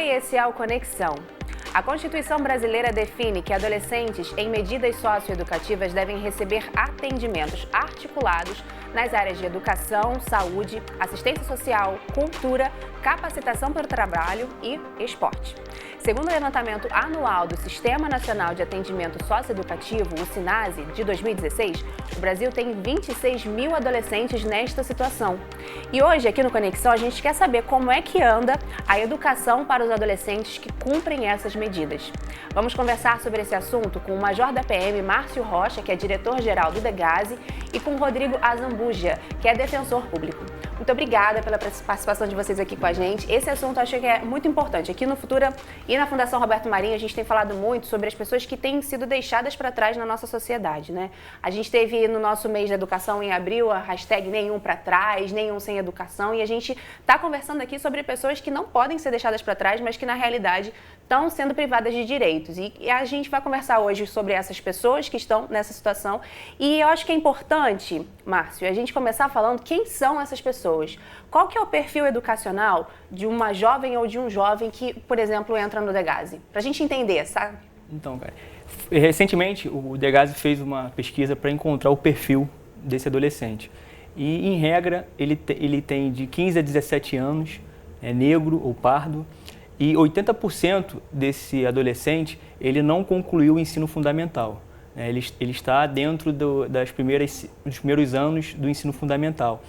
Oi, esse é o Conexão. A Constituição brasileira define que adolescentes em medidas socioeducativas devem receber atendimentos articulados nas áreas de educação, saúde, assistência social, cultura, capacitação para o trabalho e esporte. Segundo o levantamento anual do Sistema Nacional de Atendimento Socioeducativo, o SINASE, de 2016, o Brasil tem 26 mil adolescentes nesta situação. E hoje, aqui no Conexão, a gente quer saber como é que anda a educação para os adolescentes que cumprem essas medidas. Vamos conversar sobre esse assunto com o Major da PM, Márcio Rocha, que é diretor-geral do DEGASE, e com o Rodrigo Azambuja, que é defensor público. Muito obrigada pela participação de vocês aqui com a gente. Esse assunto eu achei que é muito importante. Aqui no Futura e na Fundação Roberto Marinho, a gente tem falado muito sobre as pessoas que têm sido deixadas para trás na nossa sociedade, né? A gente teve no nosso mês da educação em abril a hashtag nenhum para trás, nenhum sem educação, e a gente está conversando aqui sobre pessoas que não podem ser deixadas para trás, mas que na realidade estão sendo privadas de direitos. E a gente vai conversar hoje sobre essas pessoas que estão nessa situação. E eu acho que é importante, Márcio, a gente começar falando quem são essas pessoas. Qual que é o perfil educacional de uma jovem ou de um jovem que, por exemplo, entra no DEGASE? Para a gente entender, sabe? Então, cara, recentemente o DEGASE fez uma pesquisa para encontrar o perfil desse adolescente. E, em regra, ele tem de 15 a 17 anos, é negro ou pardo, e 80% desse adolescente ele não concluiu o ensino fundamental. Ele está dentro dos primeiros anos do ensino fundamental.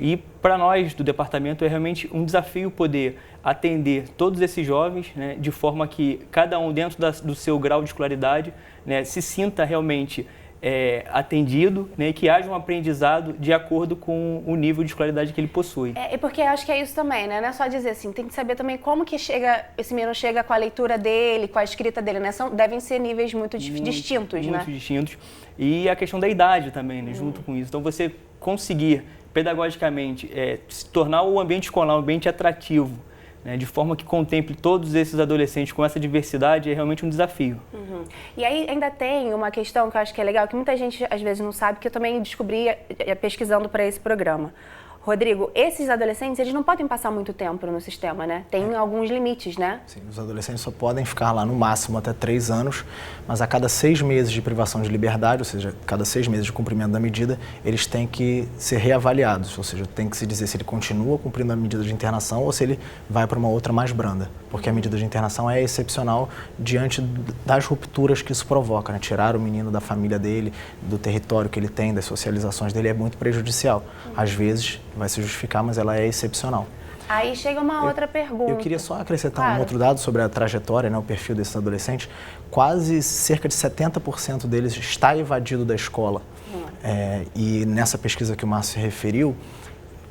E para nós do departamento é realmente um desafio poder atender todos esses jovens, né, de forma que cada um dentro do seu grau de escolaridade, né, se sinta realmente atendido, né, e que haja um aprendizado de acordo com o nível de escolaridade que ele possui. E porque eu acho que é isso também, né? Não é só dizer assim, tem que saber também como que esse menino chega com a leitura dele, com a escrita dele, né? Devem ser níveis muito distintos, né? Muito distintos. E a questão da idade também, né, junto com isso. Então, você conseguir pedagogicamente se tornar o ambiente escolar um ambiente atrativo, né, de forma que contemple todos esses adolescentes com essa diversidade, é realmente um desafio. Uhum. E aí ainda tem uma questão que eu acho que é legal, que muita gente às vezes não sabe, que eu também descobri pesquisando para esse programa. Rodrigo, esses adolescentes, eles não podem passar muito tempo no sistema, né? Tem alguns limites, né? Sim, os adolescentes só podem ficar lá no máximo até 3 anos, mas a cada 6 meses de privação de liberdade, ou seja, cada 6 meses de cumprimento da medida, eles têm que ser reavaliados, ou seja, tem que se dizer se ele continua cumprindo a medida de internação ou se ele vai para uma outra mais branda, porque a medida de internação é excepcional diante das rupturas que isso provoca, né? Tirar o menino da família dele, do território que ele tem, das socializações dele é muito prejudicial. Às vezes vai se justificar, mas ela é excepcional. Aí chega uma outra pergunta. Eu queria só acrescentar um outro dado sobre a trajetória, né, o perfil desses adolescentes. Quase cerca de 70% deles está evadido da escola. E nessa pesquisa que o Márcio se referiu,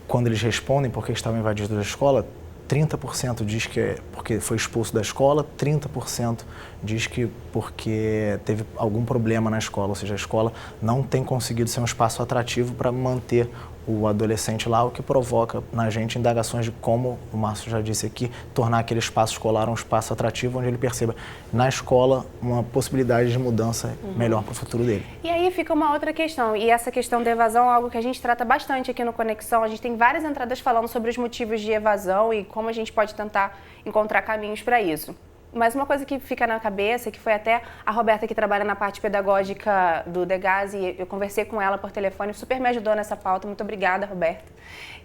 quando eles respondem por que estavam evadidos da escola, 30% diz que é porque foi expulso da escola, 30% diz que porque teve algum problema na escola, ou seja, a escola não tem conseguido ser um espaço atrativo para manter o adolescente lá, o que provoca na gente indagações de como, o Márcio já disse aqui, tornar aquele espaço escolar um espaço atrativo, onde ele perceba na escola uma possibilidade de mudança melhor para o futuro dele. E aí fica uma outra questão, e essa questão da evasão é algo que a gente trata bastante aqui no Conexão. A gente tem várias entradas falando sobre os motivos de evasão e como a gente pode tentar encontrar caminhos para isso. Mas uma coisa que fica na cabeça, que foi até a Roberta, que trabalha na parte pedagógica do DEGASE, eu conversei com ela por telefone, super me ajudou nessa pauta, muito obrigada, Roberta.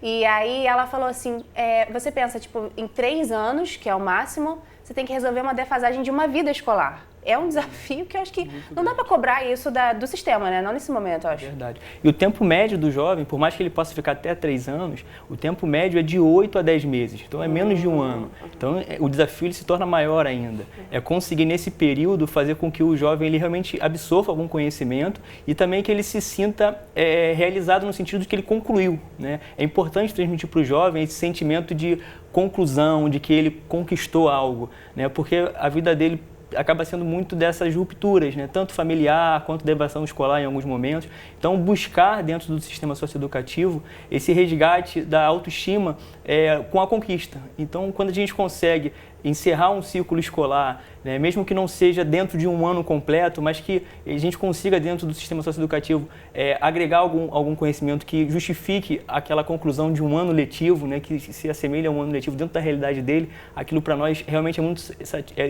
E aí ela falou assim, você pensa, tipo, em 3 anos, que é o máximo, você tem que resolver uma defasagem de uma vida escolar. É um desafio que eu acho que não dá para cobrar isso do sistema, né? Não nesse momento, eu acho. Verdade. E o tempo médio do jovem, por mais que ele possa ficar até 3 anos, o tempo médio é de 8 a 10 meses. Então, é menos de 1 ano. Então, o desafio ele se torna maior ainda. É conseguir, nesse período, fazer com que o jovem ele realmente absorva algum conhecimento e também que ele se sinta realizado no sentido de que ele concluiu, né? É importante transmitir para o jovem esse sentimento de conclusão, de que ele conquistou algo, né? Porque a vida dele acaba sendo muito dessas rupturas, né? Tanto familiar quanto da evasão escolar em alguns momentos. Então, buscar dentro do sistema socioeducativo esse resgate da autoestima com a conquista. Então, quando a gente consegue encerrar um ciclo escolar, né, mesmo que não seja dentro de um ano completo, mas que a gente consiga, dentro do sistema socioeducativo, agregar algum conhecimento que justifique aquela conclusão de um ano letivo, né, que se assemelha a um ano letivo dentro da realidade dele. Aquilo para nós realmente é muito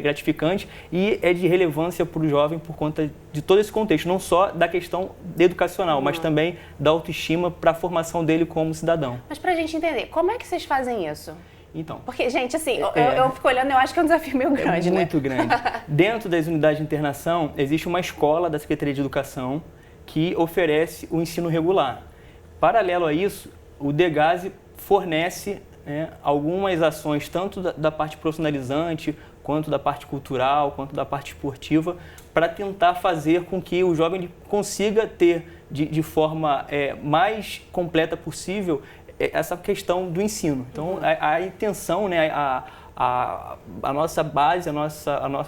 gratificante e é de relevância para o jovem por conta de todo esse contexto, não só da questão educacional, mas também da autoestima para a formação dele como cidadão. Mas para a gente entender, como é que vocês fazem isso? Então, porque, gente, assim, eu fico olhando, eu acho que é um desafio meio grande, né? Muito grande. Dentro das unidades de internação, existe uma escola da Secretaria de Educação que oferece o ensino regular. Paralelo a isso, o DEGASE fornece, né, algumas ações, tanto da parte profissionalizante, quanto da parte cultural, quanto da parte esportiva, para tentar fazer com que o jovem consiga ter, de forma mais completa possível, essa questão do ensino. Então, a intenção, né, a nossa base, o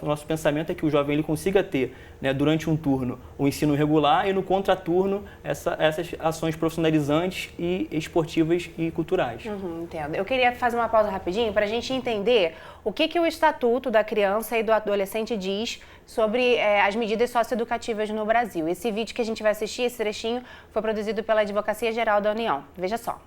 nosso pensamento é que o jovem ele consiga ter, né, durante um turno, o ensino regular e no contraturno essas ações profissionalizantes e esportivas e culturais. Entendo. Eu queria fazer uma pausa rapidinho para a gente entender o que o Estatuto da Criança e do Adolescente diz sobre as medidas socioeducativas no Brasil. Esse vídeo que a gente vai assistir, esse trechinho, foi produzido pela Advocacia Geral da União. Veja só.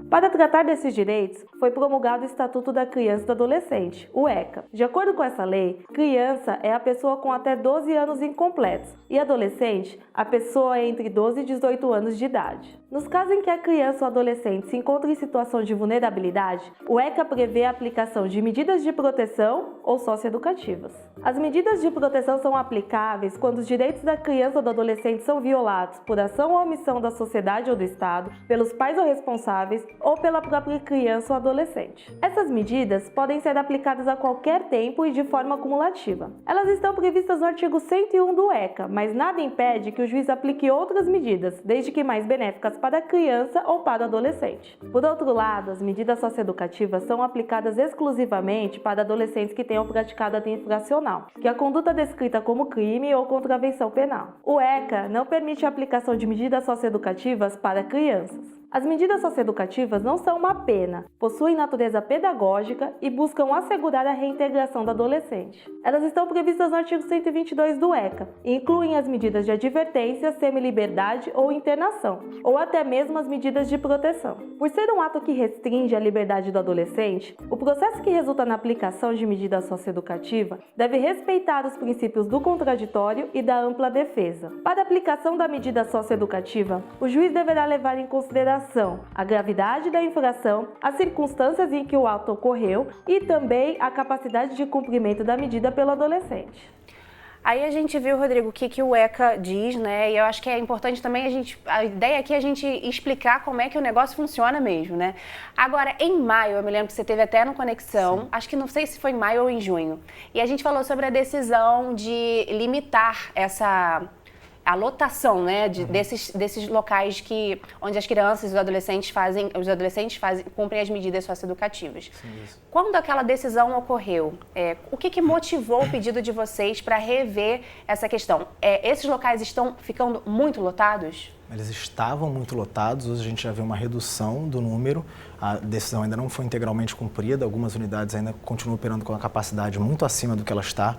Para tratar desses direitos, foi promulgado o Estatuto da Criança e do Adolescente, o ECA. De acordo com essa lei, criança é a pessoa com até 12 anos incompletos e adolescente, a pessoa entre 12 e 18 anos de idade. Nos casos em que a criança ou adolescente se encontra em situação de vulnerabilidade, o ECA prevê a aplicação de medidas de proteção ou socioeducativas. As medidas de proteção são aplicáveis quando os direitos da criança ou do adolescente são violados por ação ou omissão da sociedade ou do Estado, pelos pais ou responsáveis, ou pela própria criança ou adolescente. Essas medidas podem ser aplicadas a qualquer tempo e de forma acumulativa. Elas estão previstas no artigo 101 do ECA, mas nada impede que o juiz aplique outras medidas, desde que mais benéficas para a criança ou para o adolescente. Por outro lado, as medidas socioeducativas são aplicadas exclusivamente para adolescentes que tenham praticado ato infracional, que é a conduta descrita como crime ou contravenção penal. O ECA não permite a aplicação de medidas socioeducativas para crianças. As medidas socioeducativas não são uma pena, possuem natureza pedagógica e buscam assegurar a reintegração do adolescente. Elas estão previstas no artigo 122 do ECA e incluem as medidas de advertência, semiliberdade ou internação, ou até mesmo as medidas de proteção. Por ser um ato que restringe a liberdade do adolescente, o processo que resulta na aplicação de medida socioeducativa deve respeitar os princípios do contraditório e da ampla defesa. Para a aplicação da medida socioeducativa, o juiz deverá levar em consideração a gravidade da infração, as circunstâncias em que o ato ocorreu e também a capacidade de cumprimento da medida pelo adolescente. Aí a gente viu, Rodrigo, o que o ECA diz, né? E eu acho que é importante também a ideia aqui é a gente explicar como é que o negócio funciona mesmo, né? Agora, em maio, eu me lembro que você teve até no Conexão, acho que não sei se foi em maio ou em junho, e a gente falou sobre a decisão de limitar a lotação, né, desses locais onde as crianças e os adolescentes cumprem as medidas socioeducativas. Quando aquela decisão ocorreu, o que motivou o pedido de vocês para rever essa questão? Esses locais estão ficando muito lotados? Eles estavam muito lotados, hoje a gente já vê uma redução do número, a decisão ainda não foi integralmente cumprida, algumas unidades ainda continuam operando com a capacidade muito acima do que ela está,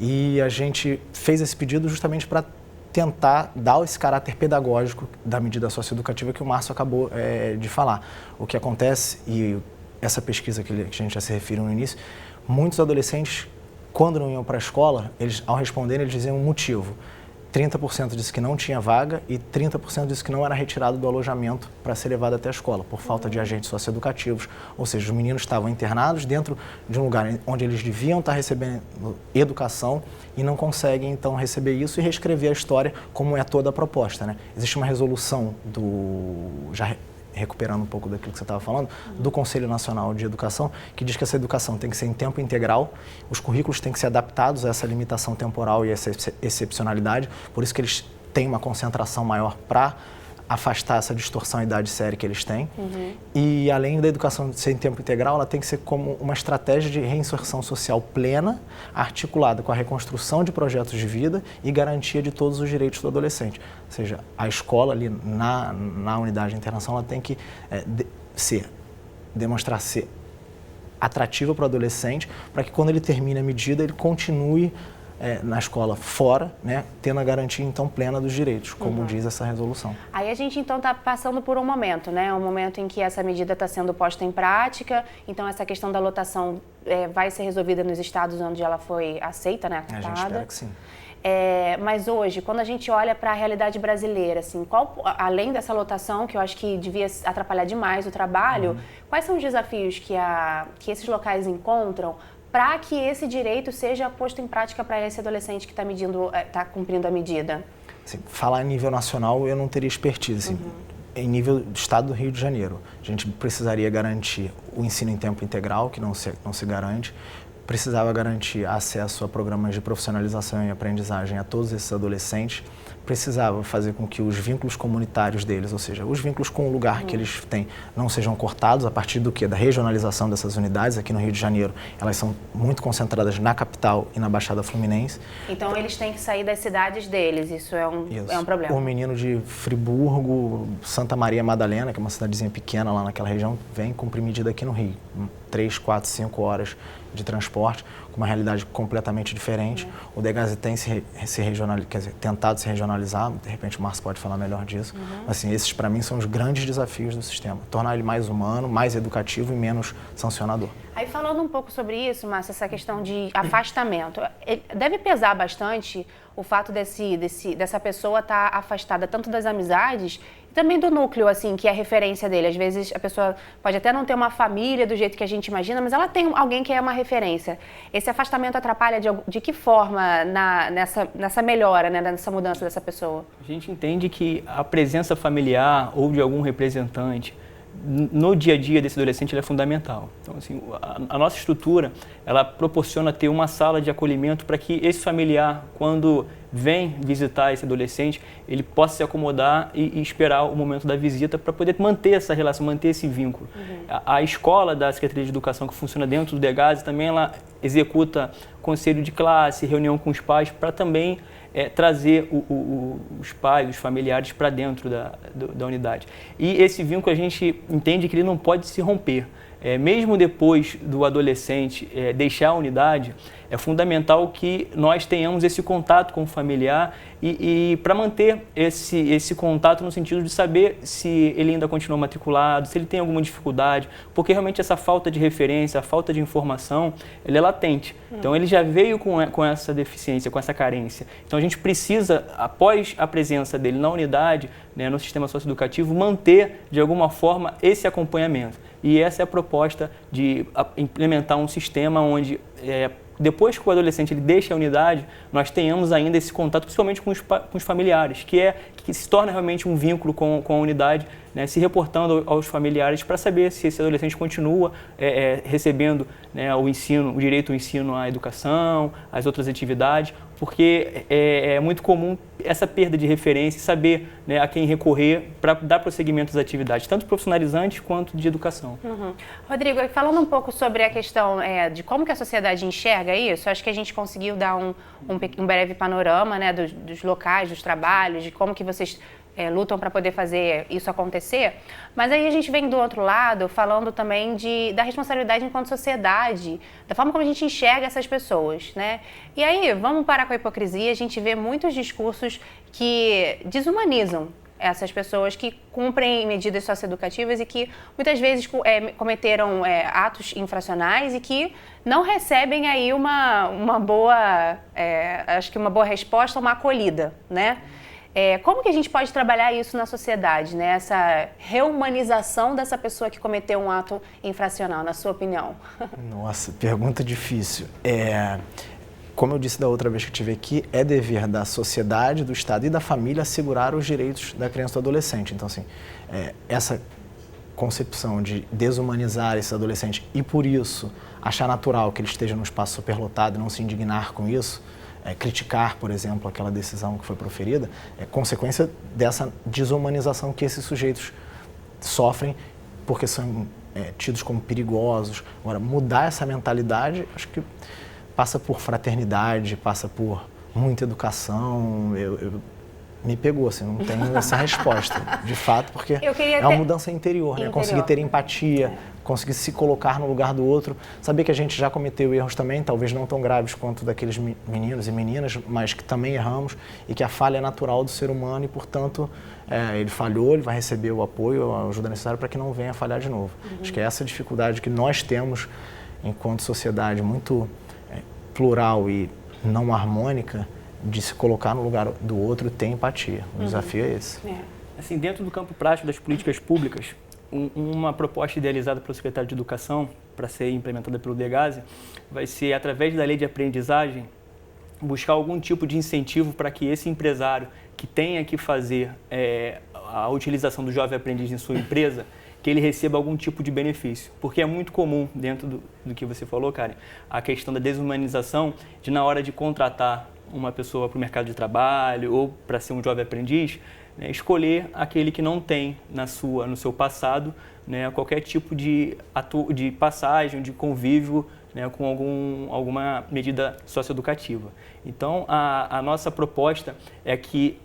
e a gente fez esse pedido justamente para tentar dar esse caráter pedagógico da medida socioeducativa que o Márcio acabou de falar. O que acontece, e essa pesquisa que a gente já se referiu no início, muitos adolescentes, quando não iam para a escola, ao responder, eles diziam um motivo. 30% disse que não tinha vaga e 30% disse que não era retirado do alojamento para ser levado até a escola, por falta de agentes socioeducativos. Ou seja, os meninos estavam internados dentro de um lugar onde eles deviam estar recebendo educação e não conseguem, então, receber isso e reescrever a história como é toda a proposta, né? Existe uma resolução já recuperando um pouco daquilo que você estava falando, do Conselho Nacional de Educação, que diz que essa educação tem que ser em tempo integral, os currículos têm que ser adaptados a essa limitação temporal e essa excepcionalidade, por isso que eles têm uma concentração maior para afastar essa distorção e idade séria que eles têm. E além da educação ser em tempo integral, ela tem que ser como uma estratégia de reinserção social plena, articulada com a reconstrução de projetos de vida e garantia de todos os direitos do adolescente. Ou seja, a escola ali na unidade de internação, ela tem que demonstrar ser atrativa para o adolescente, para que quando ele termine a medida, ele continue na escola fora, né, tendo a garantia então plena dos direitos, como diz essa resolução. Aí a gente então está passando por um momento, né, um momento em que essa medida está sendo posta em prática, então essa questão da lotação vai ser resolvida nos estados onde ela foi aceita, né, acatada. A gente espera que sim. Mas hoje, quando a gente olha para a realidade brasileira, assim, além dessa lotação, que eu acho que devia atrapalhar demais o trabalho, quais são os desafios que esses locais encontram para que esse direito seja posto em prática para esse adolescente que está cumprindo a medida? Assim, falar em nível nacional, eu não teria expertise. Assim, em nível do estado do Rio de Janeiro, a gente precisaria garantir o ensino em tempo integral, que não se garante, precisava garantir acesso a programas de profissionalização e aprendizagem a todos esses adolescentes, precisava fazer com que os vínculos comunitários deles, ou seja, os vínculos com o lugar que eles têm, não sejam cortados a partir do quê? Da regionalização dessas unidades. Aqui no Rio de Janeiro, elas são muito concentradas na capital e na Baixada Fluminense. Então eles têm que sair das cidades deles, isso é um problema. O menino de Friburgo, Santa Maria Madalena, que é uma cidadezinha pequena lá naquela região, vem cumprir medida aqui no Rio. 3, 4, 5 horas de transporte, com uma realidade completamente diferente. O Degase tem tentado se regionalizar, de repente o Márcio pode falar melhor disso. Assim, esses para mim são os grandes desafios do sistema, tornar ele mais humano, mais educativo e menos sancionador. Aí falando um pouco sobre isso, Márcio, essa questão de afastamento, deve pesar bastante o fato dessa pessoa estar afastada tanto das amizades e também do núcleo, assim, que é a referência dele. Às vezes a pessoa pode até não ter uma família do jeito que a gente imagina, mas ela tem alguém que é uma referência. Esse afastamento atrapalha de que forma nessa melhora, né, nessa mudança dessa pessoa? A gente entende que a presença familiar ou de algum representante no dia a dia desse adolescente ela é fundamental. Então, assim, a nossa estrutura, ela proporciona ter uma sala de acolhimento para que esse familiar, quando vem visitar esse adolescente, ele possa se acomodar e esperar o momento da visita para poder manter essa relação, manter esse vínculo. A escola da Secretaria de Educação, que funciona dentro do Degase, também ela executa conselho de classe, reunião com os pais, para também trazer os pais, os familiares para dentro da unidade. E esse vínculo a gente entende que ele não pode se romper. Mesmo depois do adolescente deixar a unidade, é fundamental que nós tenhamos esse contato com o familiar e para manter esse contato no sentido de saber se ele ainda continua matriculado, se ele tem alguma dificuldade, porque realmente essa falta de referência, a falta de informação, ele é latente. Então ele já veio com essa deficiência, com essa carência. Então a gente precisa, após a presença dele na unidade, né, no sistema socioeducativo, manter de alguma forma esse acompanhamento. E essa é a proposta de implementar um sistema onde, depois que o adolescente ele deixa a unidade, nós tenhamos ainda esse contato, principalmente com os familiares, que se torna realmente um vínculo com a unidade, né, se reportando aos familiares para saber se esse adolescente continua recebendo, né, o direito ao ensino à educação, às outras atividades, porque é muito comum essa perda de referência e saber, né, a quem recorrer para dar prosseguimento às atividades, tanto profissionalizantes quanto de educação. Rodrigo, falando um pouco sobre a questão de como que a sociedade enxerga isso, acho que a gente conseguiu dar um breve panorama, né, dos locais, dos trabalhos, de como que vocês lutam para poder fazer isso acontecer, mas aí a gente vem do outro lado falando também da responsabilidade enquanto sociedade, da forma como a gente enxerga essas pessoas, né? E aí, vamos parar com a hipocrisia, a gente vê muitos discursos que desumanizam essas pessoas que cumprem medidas socioeducativas e que muitas vezes cometeram atos infracionais e que não recebem aí uma boa, acho que uma boa resposta, uma acolhida, né? Como que a gente pode trabalhar isso na sociedade, né? Essa reumanização dessa pessoa que cometeu um ato infracional, na sua opinião? Nossa, pergunta difícil. Como eu disse da outra vez que estive aqui, é dever da sociedade, do Estado e da família assegurar os direitos da criança e do adolescente. Então, assim, essa concepção de desumanizar esse adolescente e, por isso, achar natural que ele esteja num espaço superlotado e não se indignar com isso, criticar, por exemplo, aquela decisão que foi proferida, é consequência dessa desumanização que esses sujeitos sofrem porque são tidos como perigosos. Agora, mudar essa mentalidade, acho que passa por fraternidade, passa por muita educação. me pegou, assim, não tenho essa resposta, de fato, porque é uma mudança interior, né? Conseguir ter empatia, conseguir se colocar no lugar do outro, saber que a gente já cometeu erros também, talvez não tão graves quanto daqueles meninos e meninas, mas que também erramos e que a falha é natural do ser humano e, portanto, ele falhou, ele vai receber o apoio, a ajuda necessária para que não venha a falhar de novo. Acho que é essa dificuldade que nós temos enquanto sociedade muito plural e não harmônica, de se colocar no lugar do outro e ter empatia. O desafio é esse. Assim, dentro do campo prático das políticas públicas, uma proposta idealizada pelo secretário de Educação, para ser implementada pelo DEGASE, vai ser, através da lei de aprendizagem, buscar algum tipo de incentivo para que esse empresário que tenha que fazer a utilização do jovem aprendiz em sua empresa, que ele receba algum tipo de benefício. Porque é muito comum, dentro do que você falou, Karen, a questão da desumanização de, na hora de contratar uma pessoa para o mercado de trabalho ou para ser um jovem aprendiz, né, escolher aquele que não tem no seu passado, né, qualquer tipo de passagem, de convívio, né, com alguma medida socioeducativa. Então, a nossa proposta é que,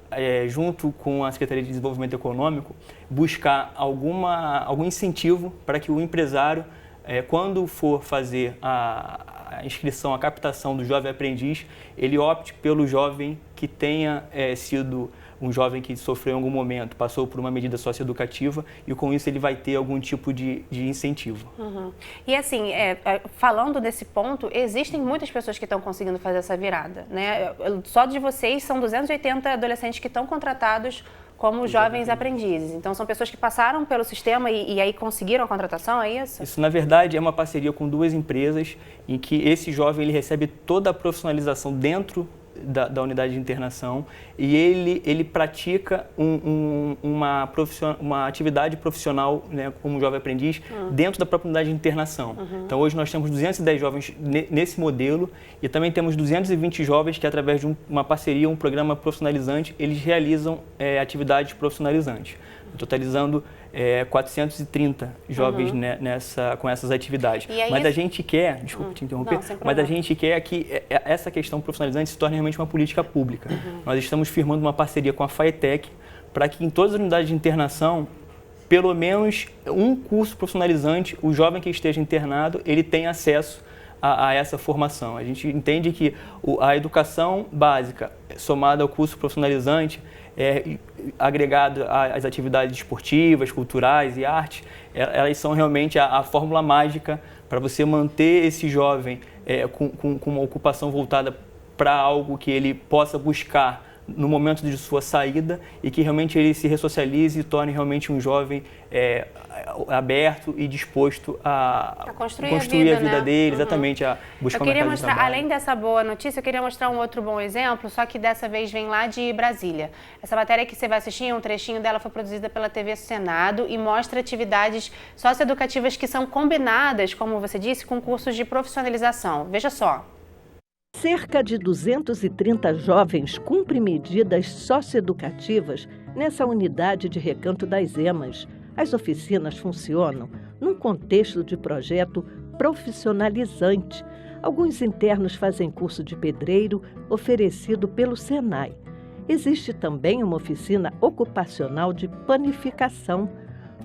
junto com a Secretaria de Desenvolvimento Econômico, buscar algum incentivo para que o empresário, quando for fazer a inscrição, a captação do jovem aprendiz, ele opte pelo jovem que tenha sido um jovem que sofreu em algum momento, passou por uma medida socioeducativa e com isso ele vai ter algum tipo de incentivo. E assim, falando desse ponto, existem muitas pessoas que estão conseguindo fazer essa virada, né? Só de vocês são 280 adolescentes que estão contratados como jovens aprendizes. Então, são pessoas que passaram pelo sistema e aí conseguiram a contratação, é isso? Isso, na verdade, é uma parceria com 2 empresas em que esse jovem ele recebe toda a profissionalização dentro da unidade de internação e ele pratica uma atividade profissional, né, como jovem aprendiz dentro da própria unidade de internação. Então, hoje nós temos 210 jovens nesse modelo e também temos 220 jovens que, através de uma parceria, um programa profissionalizante, eles realizam atividades profissionalizantes, totalizando 430 jovens com essas atividades. Mas a gente quer, desculpa te interromper, mas a gente quer que essa questão profissionalizante se torne realmente uma política pública. Nós estamos firmando uma parceria com a FAETEC para que em todas as unidades de internação, pelo menos um curso profissionalizante, o jovem que esteja internado, ele tenha acesso a essa formação. A gente entende que a educação básica, somada ao curso profissionalizante, agregado às atividades esportivas, culturais e arte, elas são realmente a fórmula mágica para você manter esse jovem com uma ocupação voltada para algo que ele possa buscar no momento de sua saída e que realmente ele se ressocialize e torne realmente um jovem aberto e disposto a construir a vida dele, exatamente, a buscar um mercado de trabalho. Além dessa boa notícia, eu queria mostrar um outro bom exemplo, só que dessa vez vem lá de Brasília. Essa matéria que você vai assistir, um trechinho dela foi produzida pela TV Senado e mostra atividades socioeducativas que são combinadas, como você disse, com cursos de profissionalização. Veja só. Cerca de 230 jovens cumprem medidas socioeducativas nessa unidade de Recanto das Emas. As oficinas funcionam num contexto de projeto profissionalizante. Alguns internos fazem curso de pedreiro oferecido pelo Senai. Existe também uma oficina ocupacional de panificação.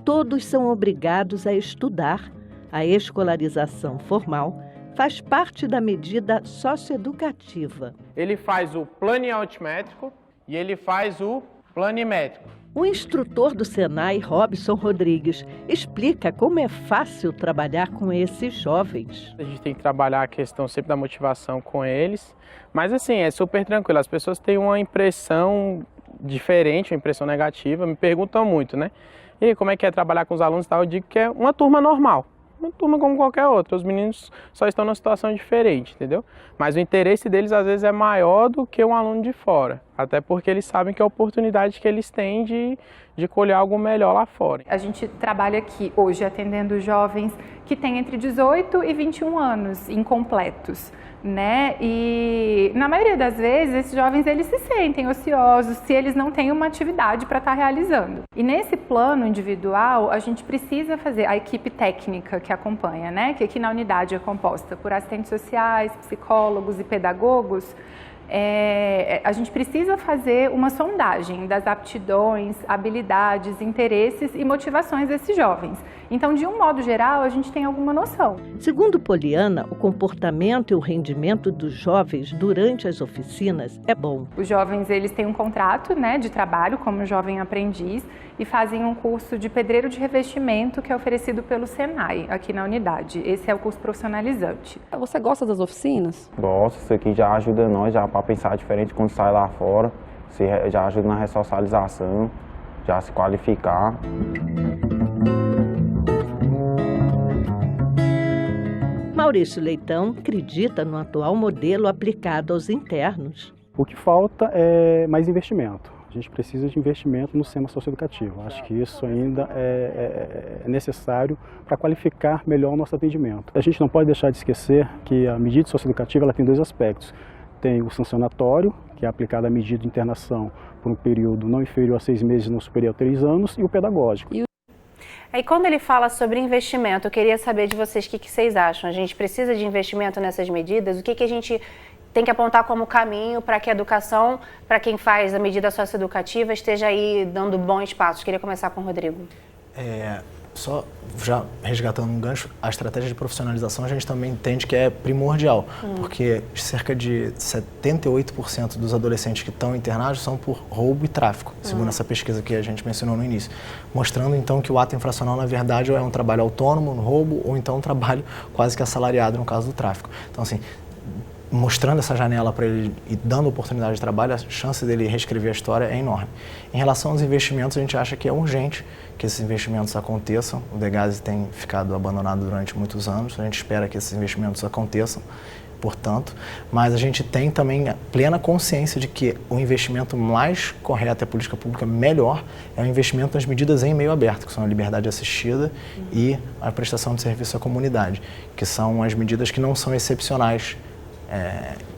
Todos são obrigados a estudar. A escolarização formal faz parte da medida socioeducativa. Ele faz o planialtimétrico e ele faz o planimétrico. O instrutor do Senai, Robson Rodrigues, explica como é fácil trabalhar com esses jovens. A gente tem que trabalhar a questão sempre da motivação com eles, mas assim, é super tranquilo. As pessoas têm uma impressão diferente, uma impressão negativa, me perguntam muito, né? E como é que é trabalhar com os alunos e tal? Eu digo que é uma turma normal. Uma turma como qualquer outra, os meninos só estão numa situação diferente, entendeu? Mas o interesse deles às vezes é maior do que um aluno de fora, até porque eles sabem que é a oportunidade que eles têm de colher algo melhor lá fora. A gente trabalha aqui hoje atendendo jovens que têm entre 18 e 21 anos incompletos, né? E na maioria das vezes esses jovens eles se sentem ociosos se eles não têm uma atividade para estar realizando. E nesse plano individual a gente precisa fazer a equipe técnica que acompanha, né? Que aqui na unidade é composta por assistentes sociais, psicólogos e pedagogos. a gente precisa fazer uma sondagem das aptidões, habilidades, interesses e motivações desses jovens. Então, de um modo geral, a gente tem alguma noção. Segundo Poliana, o comportamento e o rendimento dos jovens durante as oficinas é bom. Os jovens, eles têm um contrato, né, de trabalho como jovem aprendiz e fazem um curso de pedreiro de revestimento que é oferecido pelo Senai aqui na unidade. Esse é o curso profissionalizante. Você gosta das oficinas? Gosto, isso aqui já ajuda nós já para pensar diferente quando sai lá fora, já ajuda na ressocialização, já se qualificar. Maurício Leitão acredita no atual modelo aplicado aos internos. O que falta é mais investimento. A gente precisa de investimento no sistema socioeducativo. Acho que isso ainda é necessário para qualificar melhor o nosso atendimento. A gente não pode deixar de esquecer que a medida socioeducativa ela tem dois aspectos. Tem o sancionatório, que é aplicado à medida de internação por um período não inferior a 6 meses, não superior a 3 anos, e o pedagógico. Aí quando ele fala sobre investimento, eu queria saber de vocês o que vocês acham. A gente precisa de investimento nessas medidas? O que a gente tem que apontar como caminho para que a educação, para quem faz a medida socioeducativa, esteja aí dando bons passos? Queria começar com o Rodrigo. Só já resgatando um gancho, a estratégia de profissionalização a gente também entende que é primordial, porque cerca de 78% dos adolescentes que estão internados são por roubo e tráfico, segundo essa pesquisa que a gente mencionou no início, mostrando então que o ato infracional na verdade é um trabalho autônomo no roubo ou então um trabalho quase que assalariado no caso do tráfico. Então assim, mostrando essa janela para ele e dando oportunidade de trabalho, a chance dele reescrever a história é enorme. Em relação aos investimentos, a gente acha que é urgente que esses investimentos aconteçam. O Degase tem ficado abandonado durante muitos anos, a gente espera que esses investimentos aconteçam, portanto, mas a gente tem também a plena consciência de que o investimento mais correto, a política pública melhor, é o investimento nas medidas em meio aberto, que são a liberdade assistida e a prestação de serviço à comunidade, que são as medidas que não são excepcionais,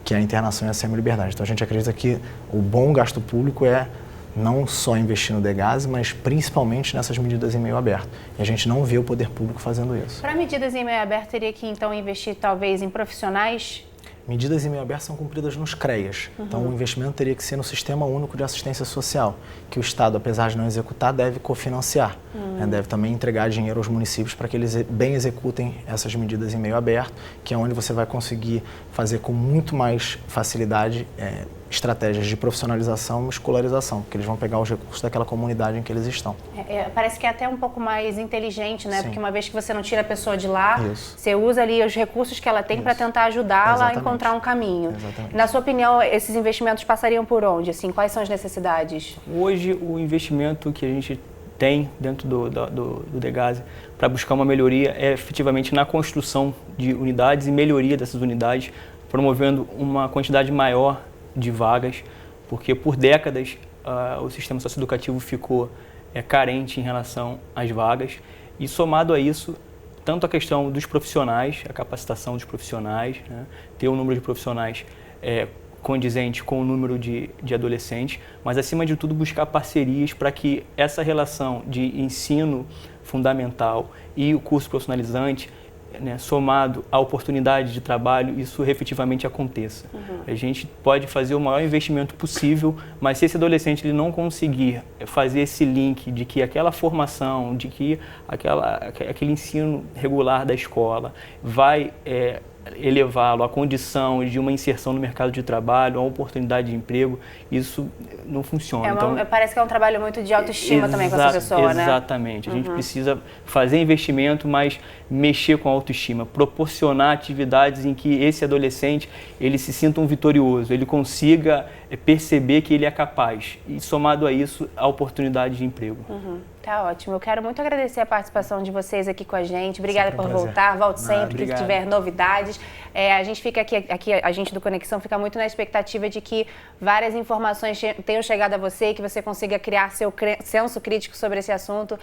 que é a internação e a semi-liberdade. Então a gente acredita que o bom gasto público é não só investir no Degase, mas principalmente nessas medidas em meio aberto. E a gente não vê o poder público fazendo isso. Para medidas em meio aberto, teria que então investir talvez em profissionais? Medidas em meio aberto são cumpridas nos CREAs. Então o investimento teria que ser no Sistema Único de Assistência Social, que o Estado, apesar de não executar, deve cofinanciar. Deve também entregar dinheiro aos municípios para que eles bem executem essas medidas em meio aberto, que é onde você vai conseguir fazer com muito mais facilidade estratégias de profissionalização e escolarização, porque eles vão pegar os recursos daquela comunidade em que eles estão. Parece que é até um pouco mais inteligente, né? Sim. Porque uma vez que você não tira a pessoa de lá, você usa ali os recursos que ela tem para tentar ajudá-la a encontrar um caminho. Exatamente. Na sua opinião, esses investimentos passariam por onde? Assim, quais são as necessidades? Hoje, o investimento que a gente tem dentro do Degase para buscar uma melhoria é efetivamente na construção de unidades e melhoria dessas unidades, promovendo uma quantidade maior de vagas, porque por décadas o sistema socioeducativo ficou carente em relação às vagas, e somado a isso, tanto a questão dos profissionais, a capacitação dos profissionais, né, ter um número de profissionais condizente com o número de adolescentes, mas acima de tudo buscar parcerias para que essa relação de ensino fundamental e o curso profissionalizante, né, somado à oportunidade de trabalho, isso efetivamente aconteça. A gente pode fazer o maior investimento possível, mas se esse adolescente ele não conseguir fazer esse link de que aquela formação, de que aquele ensino regular da escola vai elevá-lo à condição de uma inserção no mercado de trabalho, a uma oportunidade de emprego, isso não funciona. Então, parece que é um trabalho muito de autoestima também com essa pessoa, né? Exatamente. A gente precisa fazer investimento, mas mexer com a autoestima, proporcionar atividades em que esse adolescente ele se sinta um vitorioso, ele consiga perceber que ele é capaz e, somado a isso, a oportunidade de emprego. Tá ótimo. Eu quero muito agradecer a participação de vocês aqui com a gente. Obrigada por voltar. Volte sempre que tiver novidades. A gente fica aqui, a gente do Conexão fica muito na expectativa de que várias informações tenham chegado a você, que você consiga criar seu senso crítico sobre esse assunto,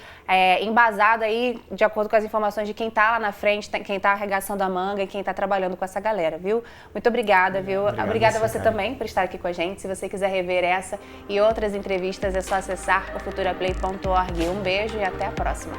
embasado aí de acordo com as informações de quem está lá na frente, quem está arregaçando a manga e quem está trabalhando com essa galera, viu? Muito obrigada, viu? Obrigada a você também por estar aqui com a gente. Se você quiser rever essa e outras entrevistas, é só acessar o futuraplay.org. Um beijo e até a próxima.